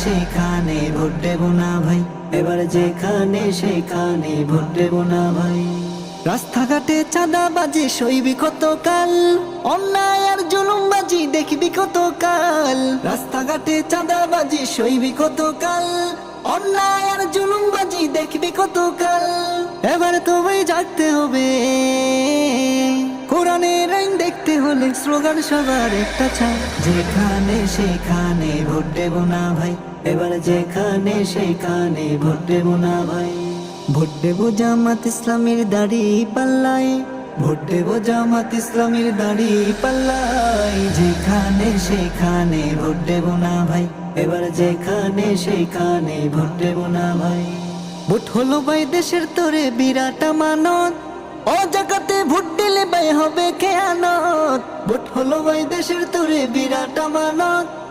সেখানে ভোট দেব না ভাই, এবার যেখানে সেখানে ভোট দেব না ভাই। রাস্তাঘাটে চাঁদাবাজি সইবি কতকাল, অন্যায় আর জুলুমবাজি দেখবি কতকাল। রাস্তাঘাটে চাঁদাবাজি সইবি কতকাল, অন্যায় আর জুলুমবাজি দেখবি কতকাল। এবার তবে জাগতে হবে, কোরআনের আইন দেখতে হলে স্লোগান সবার একটা চাই। যেখানে সেখানে ভোট দেব না ভাই, এবার যেখানে সেখানে ভোট দেব না ভাই। ভোট দেব জামাত ইসলামের দাড়ি পাল্লায়, ভোট দেব জামাত ইসলামের দাড়ি পাল্লায়। যেখানে সেখানে ভোট দেব না ভাই, এবার যেখানে সেখানে ভোট দেব না ভাই। ভোট হলো ভাই দেশের তোরে বিরাট আমানত, ও জায়গাতে ভোট দিলে ভাই হবে খেয়ানত। ভোট হলো ভাই দেশের তোরে বিরাট আমানত,